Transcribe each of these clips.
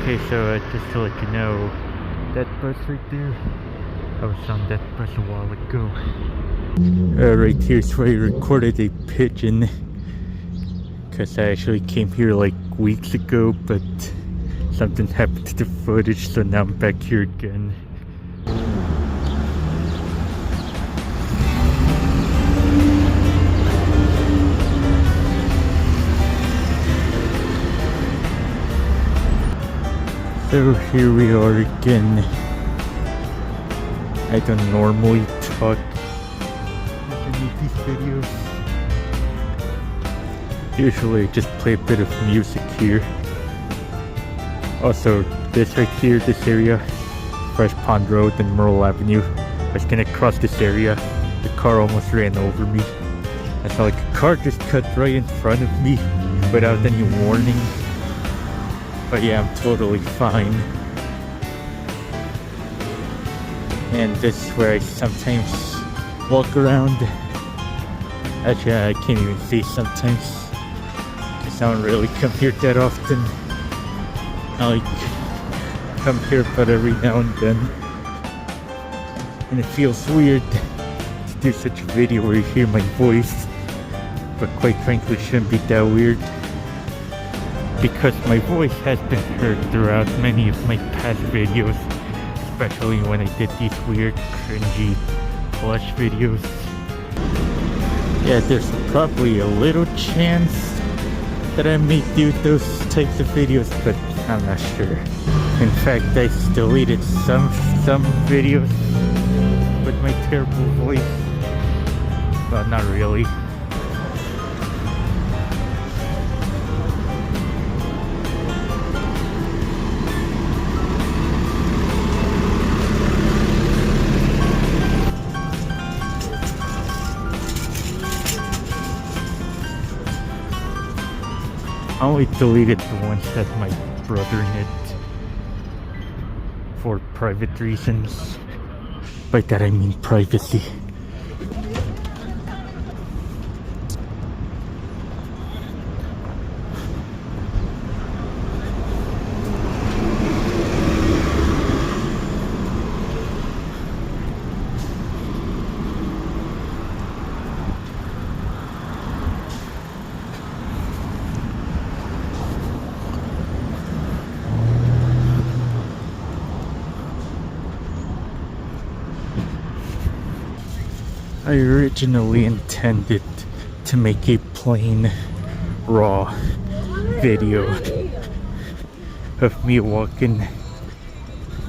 Okay, so just to let you know, that bus right there, I was on that bus a while ago. Right here's where I recorded a pigeon, because I actually came here like weeks ago, but something happened to the footage, so now I'm back here again. So here we are again. I don't normally talk in these videos. Usually I just play a bit of music here. Also, this right here, this area, Fresh Pond Road and Myrtle Avenue. I was gonna cross this area. The car almost ran over me. I saw like a car just cut right in front of me without any warning. But yeah, I'm totally fine. And this is where I sometimes walk around. Actually, I can't even see sometimes, because I don't really come here that often. I like come here but every now and then. And it feels weird to do such a video where you hear my voice, but quite frankly, it shouldn't be that weird, because my voice has been heard throughout many of my past videos, especially when I did these weird, cringy plush videos. Yeah, there's probably a little chance that I may do those types of videos, but I'm not sure. In fact, I deleted some videos with my terrible voice, but not really. I only deleted the ones that my brother in it for private reasons. By that I mean privacy. I originally intended to make a plain, raw video of me walking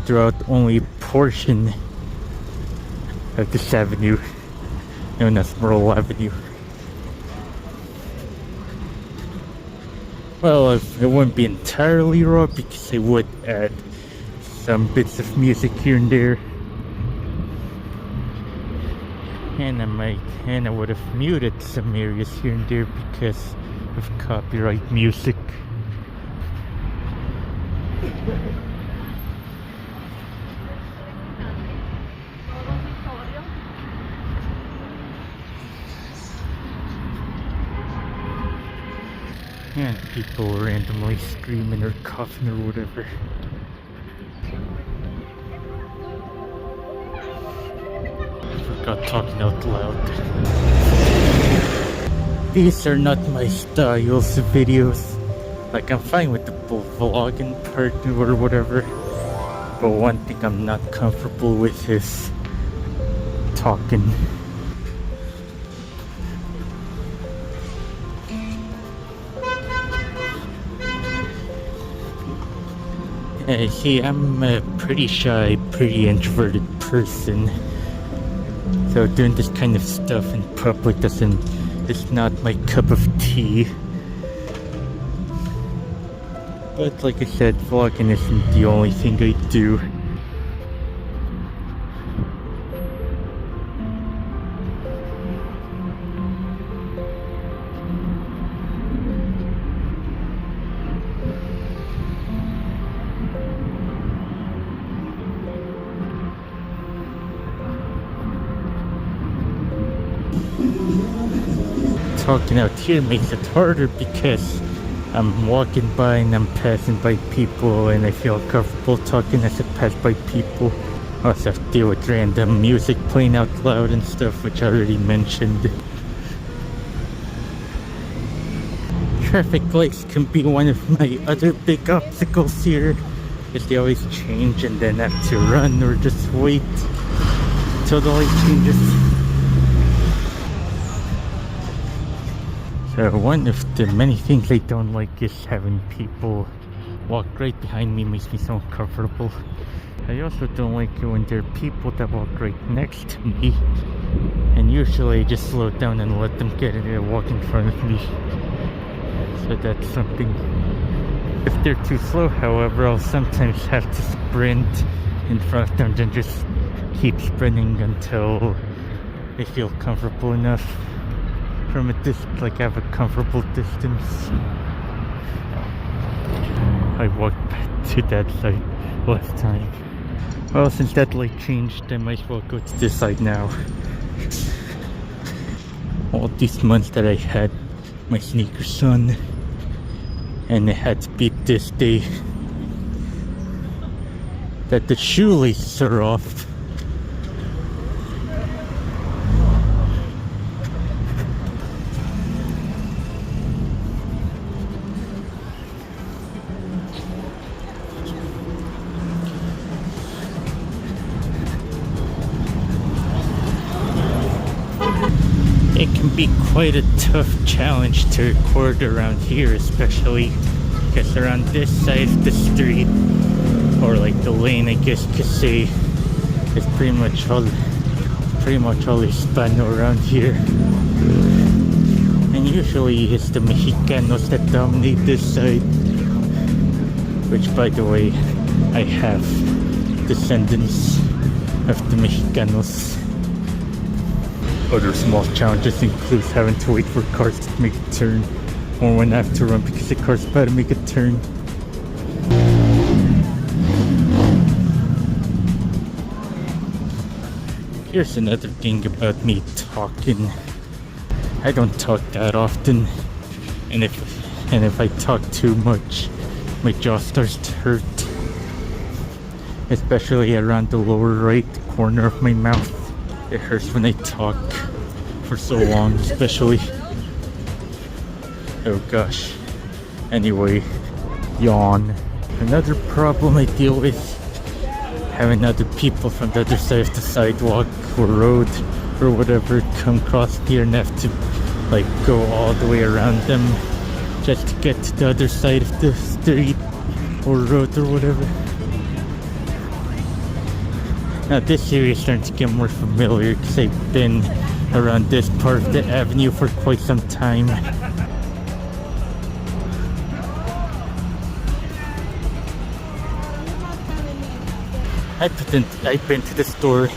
throughout only a portion of this avenue known as Myrtle Avenue. Well, it wouldn't be entirely raw because I would add some bits of music here and there. And I would have muted some areas here and there because of copyright music. And people randomly screaming or coughing or whatever. Got talking out loud. These are not my styles of videos. Like, I'm fine with the vlogging part or whatever, but one thing I'm not comfortable with is talking. See, I'm a pretty shy, pretty introverted person. So doing this kind of stuff in public is not my cup of tea. But like I said, vlogging isn't the only thing I do. Talking out here makes it harder because I'm walking by and I'm passing by people and I feel comfortable talking as I pass by people. I also have to deal with random music playing out loud and stuff, which I already mentioned. Traffic lights can be one of my other big obstacles here, because they always change and then I have to run or just wait till the light changes. So one of the many things I don't like is having people walk right behind me. Makes me so uncomfortable. I also don't like it when there are people that walk right next to me, and usually I just slow down and let them get in and walk in front of me. So that's something. If they're too slow, however, I'll sometimes have to sprint in front of them and just keep sprinting until I feel comfortable enough from a distance, like I have a comfortable distance. I walked back to that side last time. Well, since that light changed, I might as well go to this side now. All these months that I had my sneakers on, and it had to be this day that the shoelaces are off. It can be quite a tough challenge to record around here, especially because around this side of the street, or like the lane, I guess you could say, is pretty much all Hispano around here. And usually it's the Mexicanos that dominate this side, which, by the way, I have descendants of the Mexicanos. Other small challenges include having to wait for cars to make a turn, or when I have to run because the car's about to make a turn. Here's another thing about me talking. I don't talk that often, and if I talk too much, my jaw starts to hurt, especially around the lower right corner of my mouth. It hurts when I talk for so long, especially. Oh gosh. Anyway, yawn. Another problem I deal with, having other people from the other side of the sidewalk or road or whatever come across here and have to like go all the way around them just to get to the other side of the street or road or whatever. Now this area is starting to get more familiar because I've been around this part of the avenue for quite some time. I've been to the store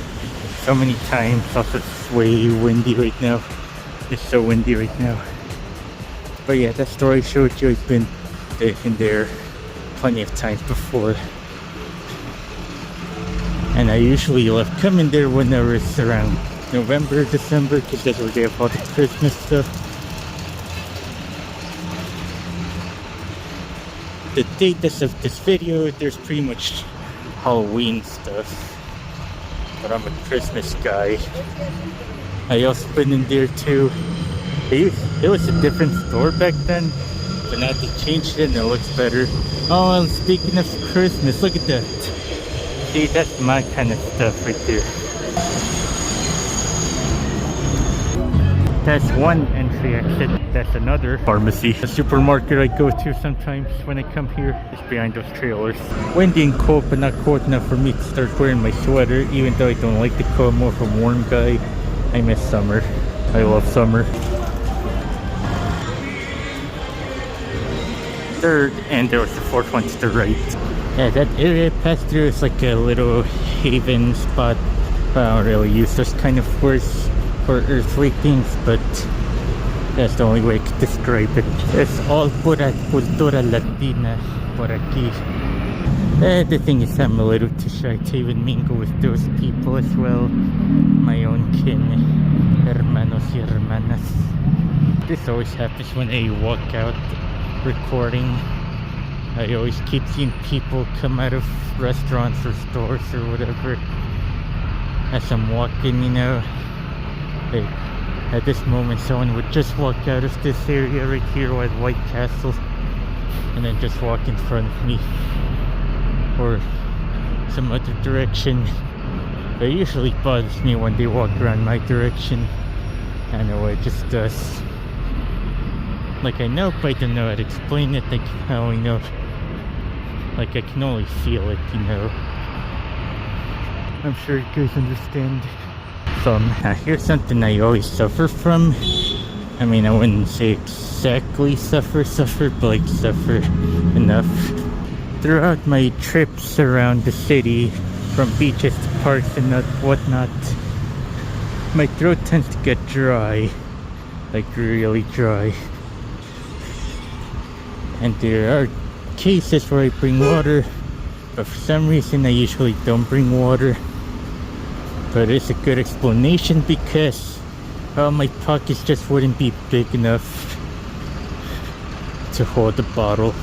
so many times. Also, it's way windy right now. It's so windy right now. But yeah, that store I showed you, I've been in there plenty of times before. And I usually love coming there whenever it's around November, December, because that's where they have all the Christmas stuff. The date of this video, there's pretty much Halloween stuff. But I'm a Christmas guy. I also been in there too. It was a different store back then, but now they changed it and it looks better. Oh, and speaking of Christmas, look at that. See, that's my kind of stuff right there. That's one entry exit. That's another pharmacy. A supermarket I go to sometimes when I come here is behind those trailers. Windy and cold, but not cold enough for me to start wearing my sweater. Even though I don't like the cold, I'm more of a warm guy. I miss summer. I love summer. Third, and there was the fourth one to the right. Yeah, that area I passed through is like a little haven spot. I don't really use those kind of words for earthly things, but that's the only way I could describe it. It's all pura cultura latina por aquí. The thing is, I'm a little too shy to even mingle with those people as well. My own kin, hermanos y hermanas. This always happens when I walk out recording. I always keep seeing people come out of restaurants or stores or whatever as I'm walking, you know. Like, at this moment someone would just walk out of this area right here at White Castle and then just walk in front of me or some other direction. It usually bothers me when they walk around my direction. I know it just does. Like, I know, but I don't know how to explain it. Like, I only know, like, I can only feel it, you know. I'm sure you guys understand. So here's something I always suffer from. I mean, I wouldn't say exactly suffer, but like suffer enough. Throughout my trips around the city, from beaches to parks and whatnot, my throat tends to get dry, like really dry. And there are cases where I bring water, but for some reason I usually don't bring water. But it's a good explanation because my pockets just wouldn't be big enough to hold the bottle.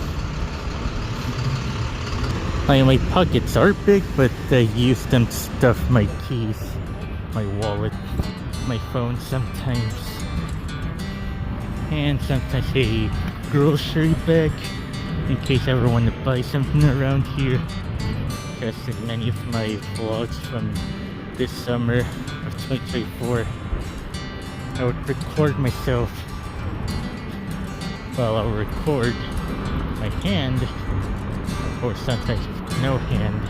I mean, my pockets are big, but I use them to stuff my keys, my wallet, my phone sometimes, and sometimes a grocery bag in case I ever want to buy something around here. Because in many of my vlogs from this summer of 2024, I would record myself. Well, I'll record my hand, or sometimes no hand.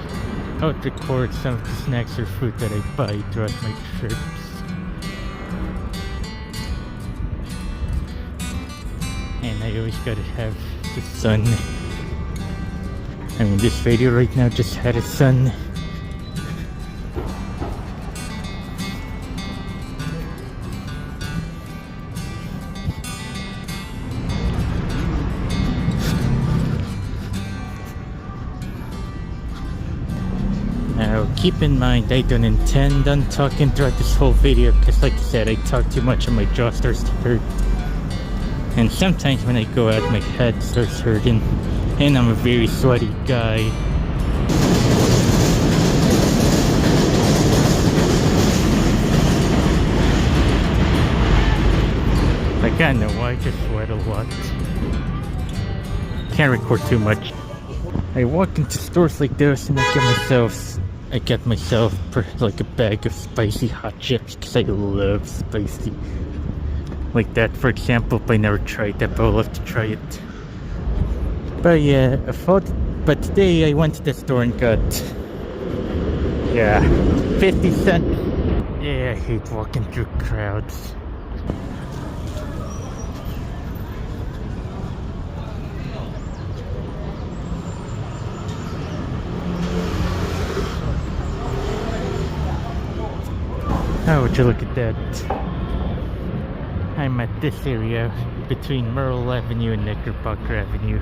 I would record some of the snacks or fruit that I buy throughout my trips. And I always gotta have the sun. I mean, this video right now just had a sun. Now, keep in mind, I don't intend on talking throughout this whole video, because like I said, I talk too much and my jaw starts to hurt. And sometimes when I go out, my head starts hurting. And I'm a very sweaty guy. Like, I know I just sweat a lot. Can't record too much. I walk into stores like this and I get myself like a bag of spicy hot chips because I love spicy. Like that, for example. I never tried that, but I'll love to try it. But yeah, but today I went to the store and got, 50 cents. Yeah, I hate walking through crowds. Oh, would you look at that. I'm at this area between Myrtle Avenue and Knickerbocker Avenue.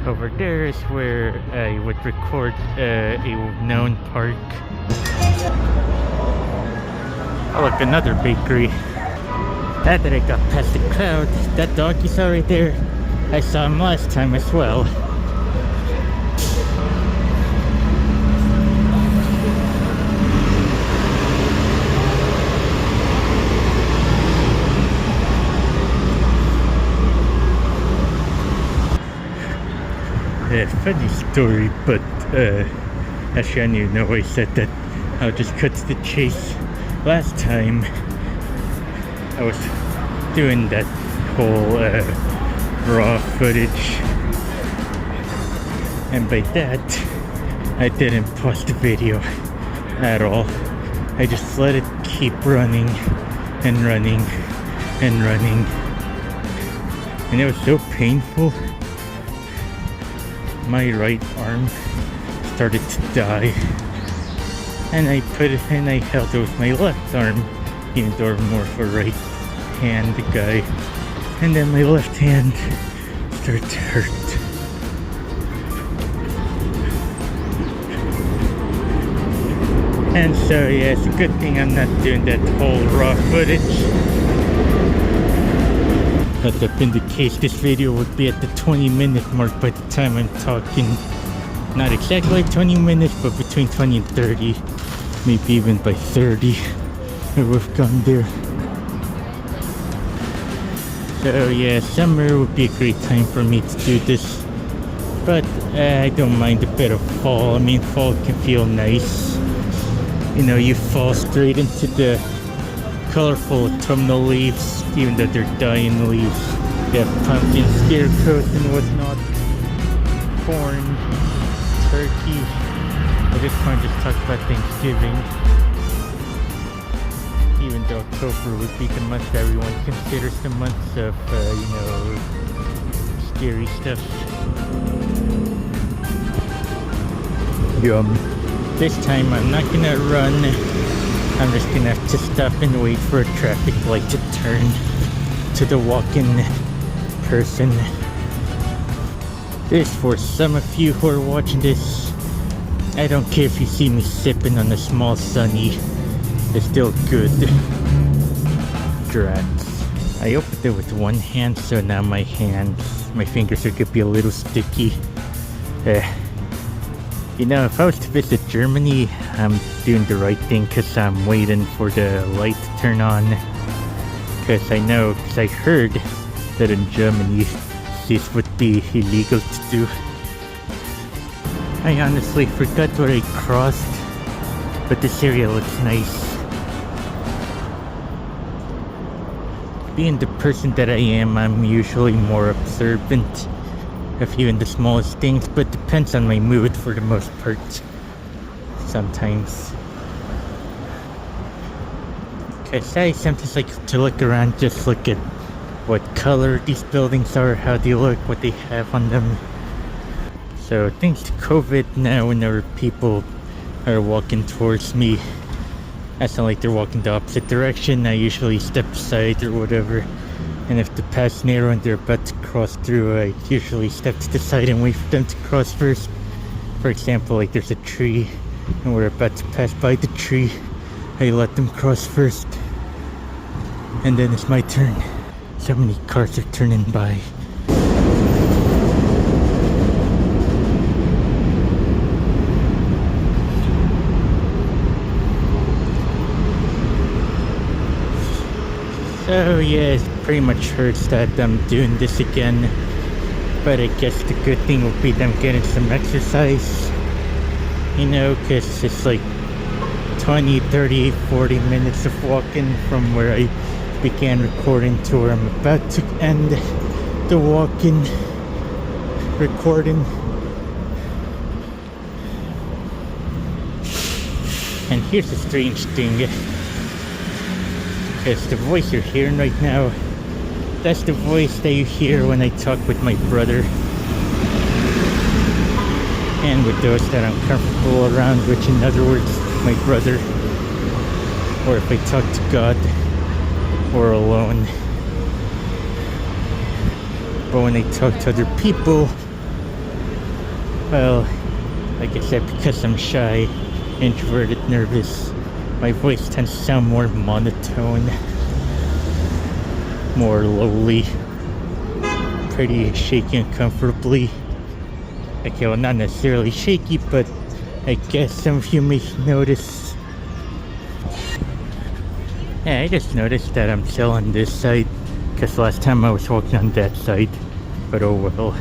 Over there is where I would record a known park. Oh look, another bakery. Now that I got past the crowd, that dog you saw right there, I saw him last time as well. Funny story, but actually I didn't know I said that. I'll just cut to the chase. Last time I was doing that whole raw footage, and by that I didn't pause the video at all. I just let it keep running and running and running, and it was so painful. My right arm started to die, and I held it with my left arm, even though I'm more of a right hand guy, and then my left hand started to hurt. And so yeah, it's a good thing I'm not doing that whole raw footage. Let that been the case, this video would be at the 20-minute mark by the time I'm talking. Not exactly like 20 minutes, but between 20 and 30. Maybe even by 30. We've gone there. So yeah, summer would be a great time for me to do this. But I don't mind a bit of fall. I mean, fall can feel nice. You know, you fall straight into the colorful autumnal leaves, even though they're dying leaves. You have pumpkins, scarecrows and whatnot. Corn, turkey. At this point, just talk about Thanksgiving. Even though October would be the month everyone considers the month of, you know, scary stuff. This time I'm not gonna run. I'm just gonna have to stop and wait for a traffic light to turn to the walking person. This, for some of you who are watching this, I don't care if you see me sipping on a small sunny. It's still good. Drats. I opened it with one hand, so now my fingers are gonna be a little sticky. You know, if I was to visit Germany, I'm doing the right thing because I'm waiting for the light to turn on. Because I heard that in Germany this would be illegal to do. I honestly forgot where I crossed, but this area looks nice. Being the person that I am, I'm usually more observant of even the smallest things, but depends on my mood for the most part. Sometimes. Because I sometimes like to look around, just look at what color these buildings are, how they look, what they have on them. So thanks to COVID, now whenever people are walking towards me, it's not like they're walking the opposite direction. I usually step aside or whatever. And if the path's narrow and they're about to cross through, I usually step to the side and wait for them to cross first. For example, like there's a tree and we're about to pass by the tree, I let them cross first. And then it's my turn. So many cars are turning by. So yeah, it pretty much hurts that I'm doing this again, but I guess the good thing would be them getting some exercise, you know, because it's like 20, 30, 40 minutes of walking from where I began recording to where I'm about to end the walking recording. And here's the strange thing. Because the voice you're hearing right now, that's the voice that you hear when I talk with my brother. And with those that I'm comfortable around, which in other words, my brother. Or if I talk to God, or alone. But when I talk to other people, well, like I said, because I'm shy, introverted, nervous, my voice tends to sound more monotone, more lowly, pretty shaky and comfortably. Okay, well, not necessarily shaky, but I guess some of you may notice. Yeah, I just noticed that I'm still on this side, because last time I was walking on that side, but oh well.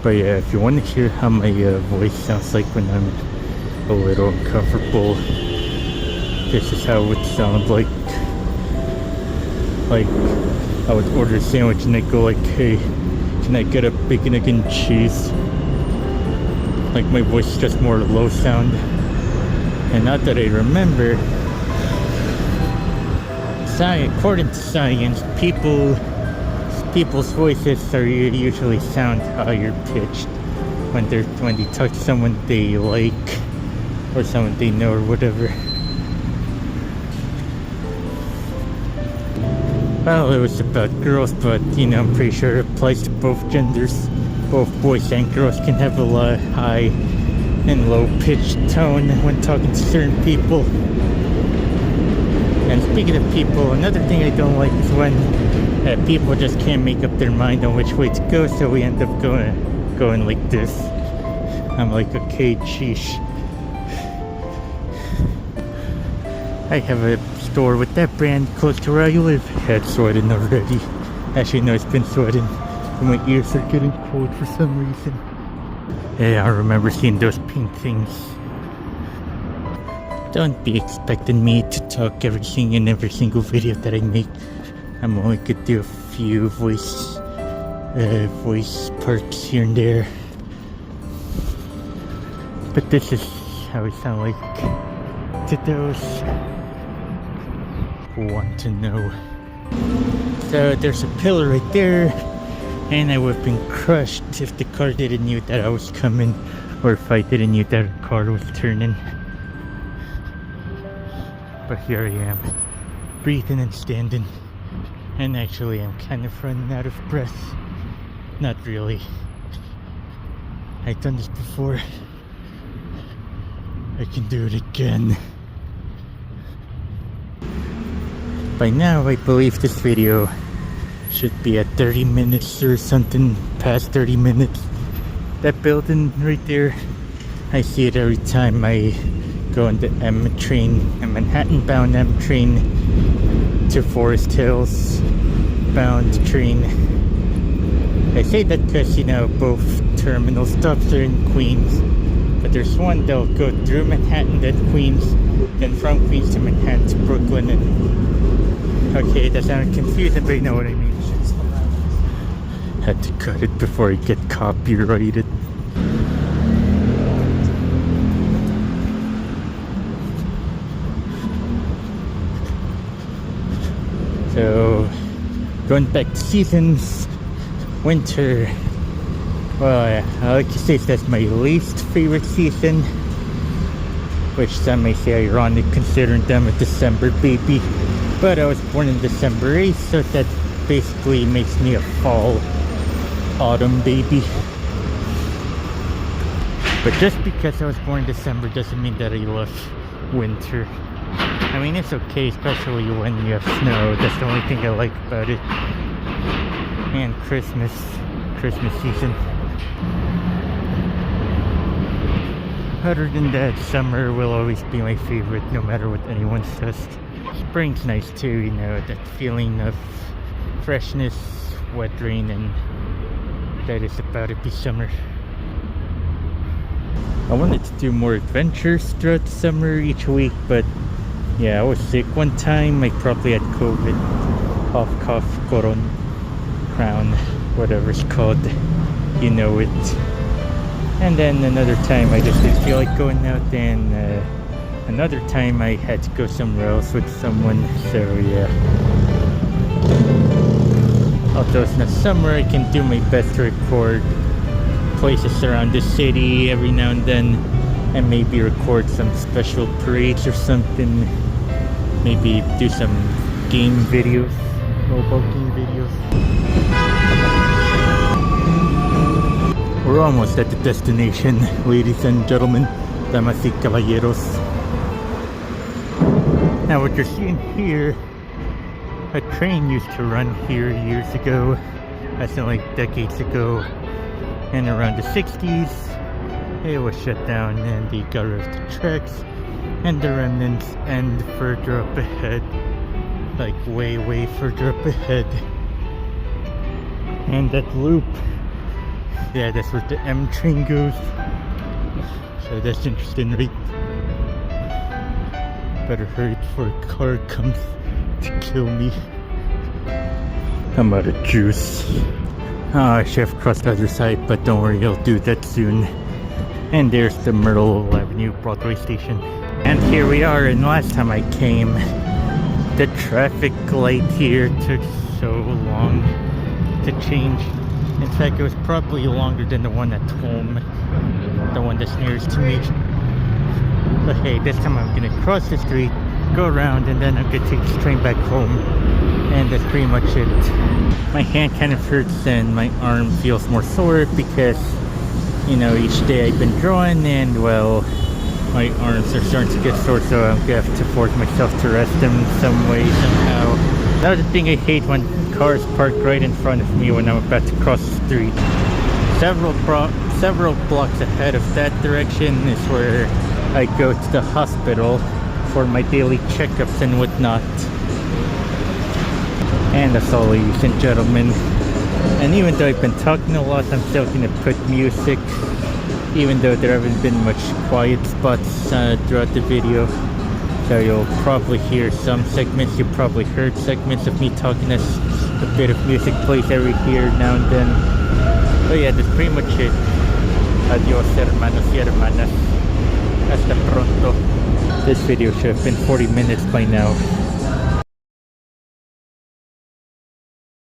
But yeah, if you want to hear how my voice sounds like when I'm a little uncomfortable, this is how it would sound like I would order a sandwich and I'd go like, hey, can I get a bacon, egg, and cheese? Like my voice is just more low sound. And not that I remember, according to science, people's voices are usually sound higher pitched when they talk to someone they like or someone they know or whatever. Well, it was about girls, but you know, I'm pretty sure it applies to both genders. Both boys and girls can have a high and low pitched tone when talking to certain people. And speaking of people, another thing I don't like is when people just can't make up their mind on which way to go, so we end up going like this. I'm like, okay, sheesh. I have a store with that brand close to where I live. Had sweating already. Actually, no, it's been sweating. My ears are getting cold for some reason. Yeah, I remember seeing those pink things. Don't be expecting me to talk everything in every single video that I make. I'm only gonna do a few voice parts here and there. But this is how I sound like to those who want to know. So there's a pillar right there, and I would have been crushed if the car didn't knew that I was coming, or if I didn't knew that the car was turning. But here I am, breathing and standing, and actually I'm kind of running out of breath. Not really. I've done this before. I can do it again. By now I believe this video should be at 30 minutes or something, past 30 minutes. That building right there, I see it every time I go on the M train, a Manhattan bound M train to Forest Hills bound train. I say that because, you know, both terminal stops are in Queens, but there's one that'll go through Manhattan, then Queens, then from Queens to Manhattan to Brooklyn, and okay, that sounded confusing, but you know what I mean. Had to cut it before I get copyrighted. So, going back to seasons, winter, well, I like to say that's my least favorite season, which some may say ironic considering I'm a December baby, but I was born in December 8th, so that basically makes me a fall, autumn baby. But just because I was born in December doesn't mean that I love winter. I mean, it's okay, especially when you have snow. That's the only thing I like about it. And Christmas season. Other than that, summer will always be my favorite, no matter what anyone says. Spring's nice too, you know, that feeling of freshness, wet rain, and that is about to be summer. I wanted to do more adventures throughout the summer each week, but yeah, I was sick one time. I probably had COVID, cough, crown, whatever it's called, you know it. And then another time I just didn't feel like going out, and another time I had to go somewhere else with someone, so yeah. Although it's not summer, I can do my best to record places around the city every now and then, and maybe record some special parades or something. Maybe do some game videos, mobile game videos. We're almost at the destination, ladies and gentlemen, damas y caballeros. Now what you're seeing here, a train used to run here years ago. That's like decades ago. And around the 60s, it was shut down and they got rid of the tracks. And the remnants end further up ahead. Like way further up ahead. And that loop, yeah, that's where the M train goes. So that's interesting, right? Better hurry before a car comes to kill me. I'm out of juice. Oh, I should have crossed the other side, but don't worry, I'll do that soon. And there's the Myrtle Avenue Broadway station. And here we are, and last time I came, the traffic light here took so long to change. In fact, it was probably longer than the one at home, the one that's nearest to me. But hey, this time I'm gonna cross the street, go around, and then I'm gonna take this train back home. And that's pretty much it. My hand kind of hurts and my arm feels more sore because, you know, each day I've been drawing, and well, My arms are starting to get sore, so I'm gonna have to force myself to rest them in some way, somehow. Another thing I hate when cars park right in front of me when I'm about to cross the street. Several blocks ahead of that direction is where I go to the hospital for my daily checkups and whatnot. And that's all, ladies and gentlemen. And even though I've been talking a lot, I'm still gonna put music, even though there haven't been much quiet spots throughout the video. So you'll probably hear some segments. You probably heard segments of me talking as a bit of music plays every here now and then. But yeah, that's pretty much it. Adios hermanos y hermanas. Hasta pronto. This video should have been 40 minutes by now.